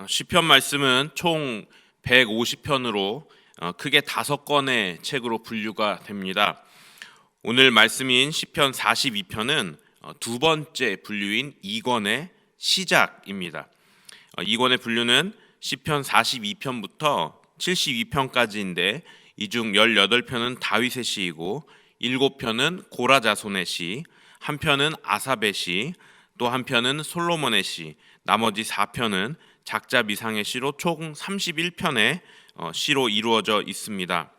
시편 말씀은 총 150편으로 크게 5권의 책으로 분류가 됩니다. 오늘 말씀인 시편 42편은 두 번째 분류인 2권의 시작입니다. 2권의 분류는 시편 42편부터 72편까지인데 이 중 18편은 다윗의 시이고 7편은 고라 자손의 시, 한 편은 아삽의 시, 또 한 편은 솔로몬의 시, 나머지 4편은 작자 미상의 시로 총 31편의 시로 이루어져 있습니다.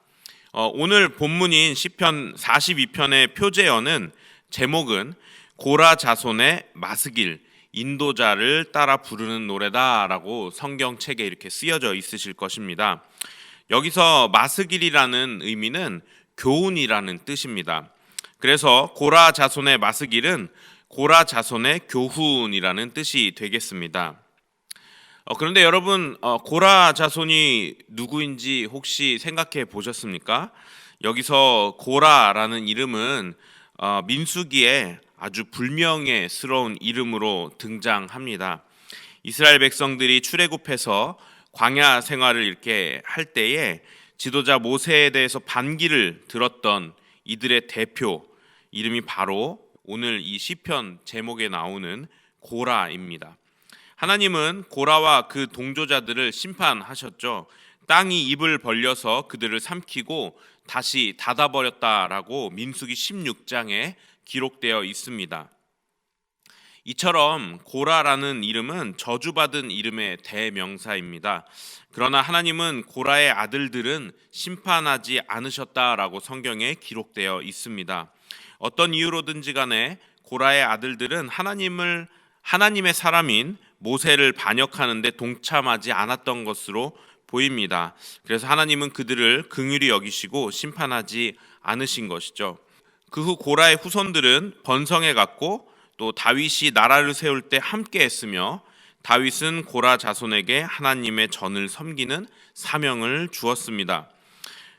오늘 본문인 시편 42편의 표제어는 제목은 고라 자손의 마스길, 인도자를 따라 부르는 노래다라고 성경책에 이렇게 쓰여져 있으실 것입니다. 여기서 마스길이라는 의미는 교훈이라는 뜻입니다. 그래서 고라 자손의 마스길은 고라 자손의 교훈이라는 뜻이 되겠습니다. 그런데 여러분, 고라 자손이 누구인지 혹시 생각해 보셨습니까? 여기서 고라라는 이름은 민수기에 아주 불명예스러운 이름으로 등장합니다. 이스라엘 백성들이 출애굽해서 광야 생활을 이렇게 할 때에 지도자 모세에 대해서 반기를 들었던 이들의 대표 이름이 바로 오늘 이 시편 제목에 나오는 고라입니다. 하나님은 고라와 그 동조자들을 심판하셨죠. 땅이 입을 벌려서 그들을 삼키고 다시 닫아버렸다라고 민수기 16장에 기록되어 있습니다. 이처럼 고라라는 이름은 저주받은 이름의 대명사입니다. 그러나 하나님은 고라의 아들들은 심판하지 않으셨다라고 성경에 기록되어 있습니다. 어떤 이유로든지 간에 고라의 아들들은 하나님의 사람인 모세를 반역하는데 동참하지 않았던 것으로 보입니다. 그래서 하나님은 그들을 긍휼히 여기시고 심판하지 않으신 것이죠. 그 후 고라의 후손들은 번성해 갔고 또 다윗이 나라를 세울 때 함께 했으며 다윗은 고라 자손에게 하나님의 전을 섬기는 사명을 주었습니다.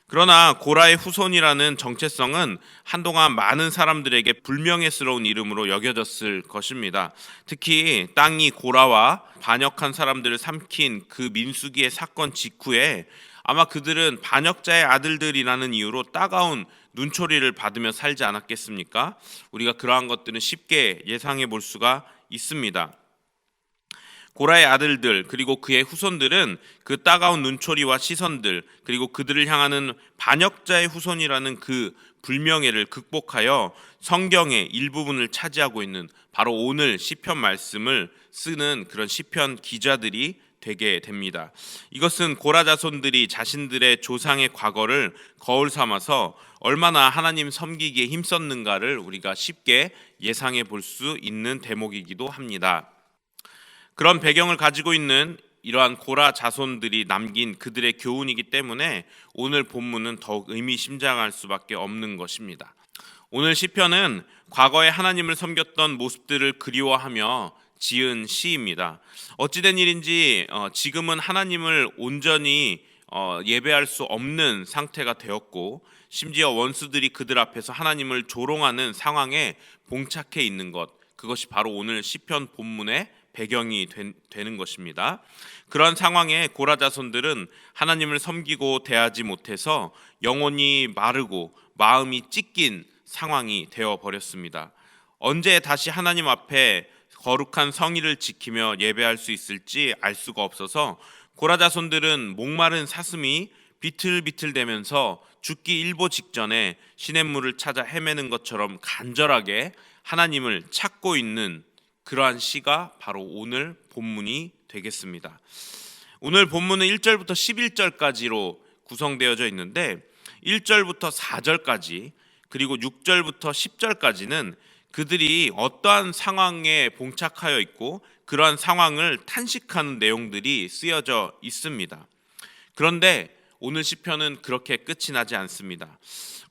그러나 고라의 후손이라는 정체성은 한동안 많은 사람들에게 불명예스러운 이름으로 여겨졌을 것입니다. 특히 땅이 고라와 반역한 사람들을 삼킨 그 민수기의 사건 직후에 아마 그들은 반역자의 아들들이라는 이유로 따가운 눈초리를 받으며 살지 않았겠습니까? 우리가 그러한 것들은 쉽게 예상해 볼 수가 있습니다. 고라의 아들들 그리고 그의 후손들은 그 따가운 눈초리와 시선들 그리고 그들을 향하는 반역자의 후손이라는 그 불명예를 극복하여 성경의 일부분을 차지하고 있는 바로 오늘 시편 말씀을 쓰는 그런 시편 기자들이 되게 됩니다. 이것은 고라 자손들이 자신들의 조상의 과거를 거울 삼아서 얼마나 하나님 섬기기에 힘썼는가를 우리가 쉽게 예상해 볼 수 있는 대목이기도 합니다. 그런 배경을 가지고 있는 이러한 고라 자손들이 남긴 그들의 교훈이기 때문에 오늘 본문은 더욱 의미심장할 수밖에 없는 것입니다. 오늘 시편은 과거에 하나님을 섬겼던 모습들을 그리워하며 지은 시입니다. 어찌된 일인지 지금은 하나님을 온전히 예배할 수 없는 상태가 되었고 심지어 원수들이 그들 앞에서 하나님을 조롱하는 상황에 봉착해 있는 것, 그것이 바로 오늘 시편 본문의 배경이 되는 것입니다. 그런 상황에 고라 자손들은 하나님을 섬기고 대하지 못해서 영혼이 마르고 마음이 찢긴 상황이 되어 버렸습니다. 언제 다시 하나님 앞에 거룩한 성의를 지키며 예배할 수 있을지 알 수가 없어서 고라 자손들은 목마른 사슴이 비틀비틀대면서 죽기 일보 직전에 시냇물을 찾아 헤매는 것처럼 간절하게 하나님을 찾고 있는 그러한 시가 바로 오늘 본문이 되겠습니다. 오늘 본문은 1절부터 11절까지로 구성되어져 있는데 1절부터 4절까지 그리고 6절부터 10절까지는 그들이 어떠한 상황에 봉착하여 있고 그러한 상황을 탄식하는 내용들이 쓰여져 있습니다. 그런데 오늘 시편은 그렇게 끝이 나지 않습니다.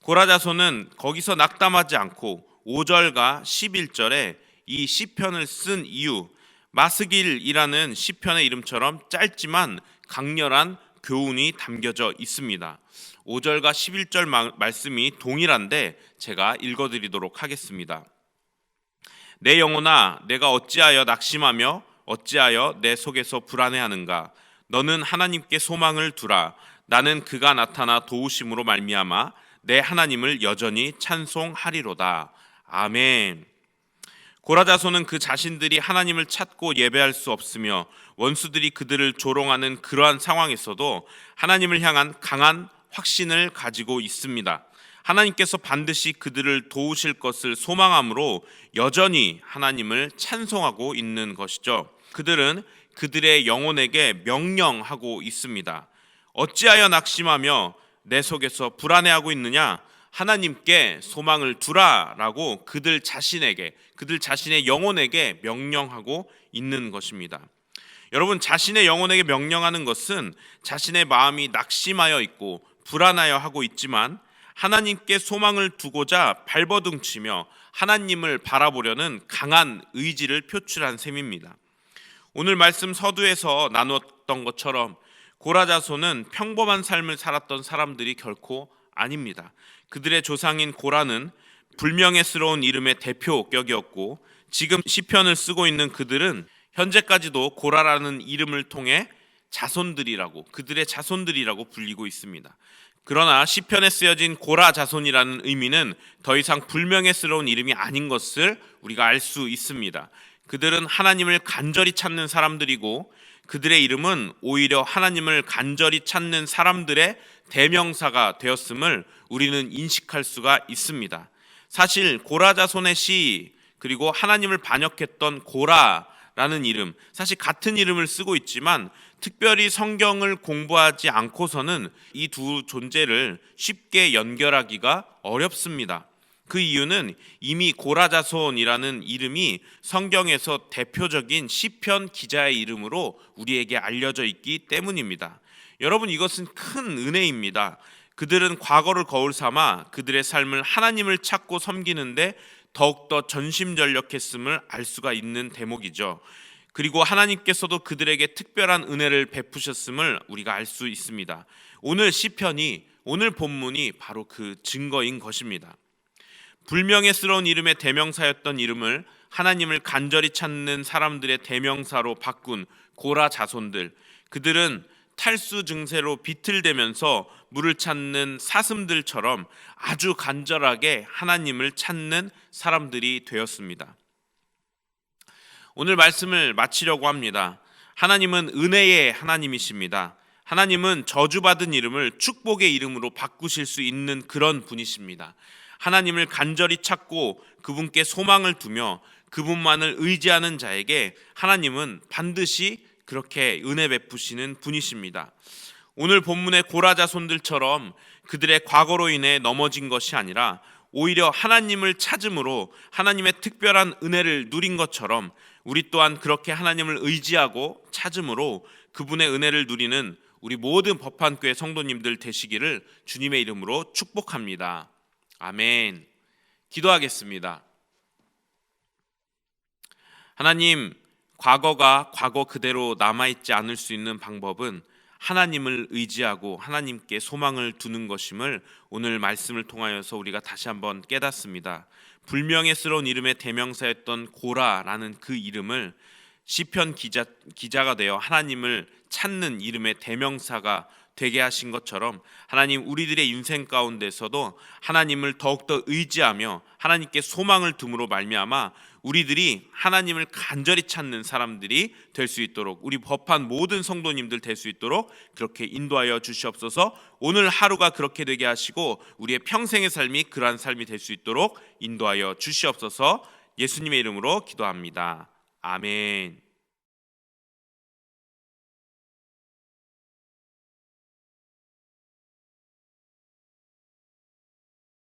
고라 자손은 거기서 낙담하지 않고 5절과 11절에 이 시편을 쓴 이유, 마스길이라는 시편의 이름처럼 짧지만 강렬한 교훈이 담겨져 있습니다. 5절과 11절 말씀이 동일한데 제가 읽어드리도록 하겠습니다. 내 영혼아, 내가 어찌하여 낙심하며 어찌하여 내 속에서 불안해하는가? 너는 하나님께 소망을 두라. 나는 그가 나타나 도우심으로 말미암아 내 하나님을 여전히 찬송하리로다. 아멘. 고라 자손은 그 자신들이 하나님을 찾고 예배할 수 없으며 원수들이 그들을 조롱하는 그러한 상황에서도 하나님을 향한 강한 확신을 가지고 있습니다. 하나님께서 반드시 그들을 도우실 것을 소망함으로 여전히 하나님을 찬송하고 있는 것이죠. 그들은 그들의 영혼에게 명령하고 있습니다. 어찌하여 낙심하며 내 속에서 불안해하고 있느냐? 하나님께 소망을 두라라고 그들 자신의 영혼에게 명령하고 있는 것입니다. 여러분, 자신의 영혼에게 명령하는 것은 자신의 마음이 낙심하여 있고 불안하여 하고 있지만 하나님께 소망을 두고자 발버둥치며 하나님을 바라보려는 강한 의지를 표출한 셈입니다. 오늘 말씀 서두에서 나눴던 것처럼 고라 자손은 평범한 삶을 살았던 사람들이 결코 아닙니다. 그들의 조상인 고라는 불명예스러운 이름의 대표격이었고 지금 시편을 쓰고 있는 그들은 현재까지도 고라라는 이름을 통해 그들의 자손들이라고 불리고 있습니다. 그러나 시편에 쓰여진 고라 자손이라는 의미는 더 이상 불명예스러운 이름이 아닌 것을 우리가 알 수 있습니다. 그들은 하나님을 간절히 찾는 사람들이고 그들의 이름은 오히려 하나님을 간절히 찾는 사람들의 대명사가 되었음을 우리는 인식할 수가 있습니다. 사실 고라 자손의 시 그리고 하나님을 반역했던 고라라는 이름, 사실 같은 이름을 쓰고 있지만 특별히 성경을 공부하지 않고서는 이 두 존재를 쉽게 연결하기가 어렵습니다. 그 이유는 이미 고라 자손이라는 이름이 성경에서 대표적인 시편 기자의 이름으로 우리에게 알려져 있기 때문입니다. 여러분, 이것은 큰 은혜입니다. 그들은 과거를 거울 삼아 그들의 삶을 하나님을 찾고 섬기는데 더욱더 전심전력했음을 알 수가 있는 대목이죠. 그리고 하나님께서도 그들에게 특별한 은혜를 베푸셨음을 우리가 알 수 있습니다. 오늘 본문이 바로 그 증거인 것입니다. 불명예스러운 이름의 대명사였던 이름을 하나님을 간절히 찾는 사람들의 대명사로 바꾼 고라 자손들, 그들은 탈수 증세로 비틀대면서 물을 찾는 사슴들처럼 아주 간절하게 하나님을 찾는 사람들이 되었습니다. 오늘 말씀을 마치려고 합니다. 하나님은 은혜의 하나님이십니다. 하나님은 저주받은 이름을 축복의 이름으로 바꾸실 수 있는 그런 분이십니다. 하나님을 간절히 찾고 그분께 소망을 두며 그분만을 의지하는 자에게 하나님은 반드시 그렇게 은혜 베푸시는 분이십니다. 오늘 본문의 고라 자손들처럼 그들의 과거로 인해 넘어진 것이 아니라 오히려 하나님을 찾음으로 하나님의 특별한 은혜를 누린 것처럼 우리 또한 그렇게 하나님을 의지하고 찾음으로 그분의 은혜를 누리는 우리 모든 법한교회 성도님들 되시기를 주님의 이름으로 축복합니다. 아멘. 기도하겠습니다. 하나님, 과거가 과거 그대로 남아있지 않을 수 있는 방법은 하나님을 의지하고 하나님께 소망을 두는 것임을 오늘 말씀을 통하여서 우리가 다시 한번 깨닫습니다. 불명예스러운 이름의 대명사였던 고라라는 그 이름을 시편 기자가 되어 하나님을 찾는 이름의 대명사가 되게 하신 것처럼 하나님, 우리들의 인생 가운데서도 하나님을 더욱더 의지하며 하나님께 소망을 둠으로 말미암아 우리들이 하나님을 간절히 찾는 사람들이 될 수 있도록, 우리 법한 모든 성도님들 될 수 있도록 그렇게 인도하여 주시옵소서. 오늘 하루가 그렇게 되게 하시고 우리의 평생의 삶이 그러한 삶이 될 수 있도록 인도하여 주시옵소서. 예수님의 이름으로 기도합니다. 아멘.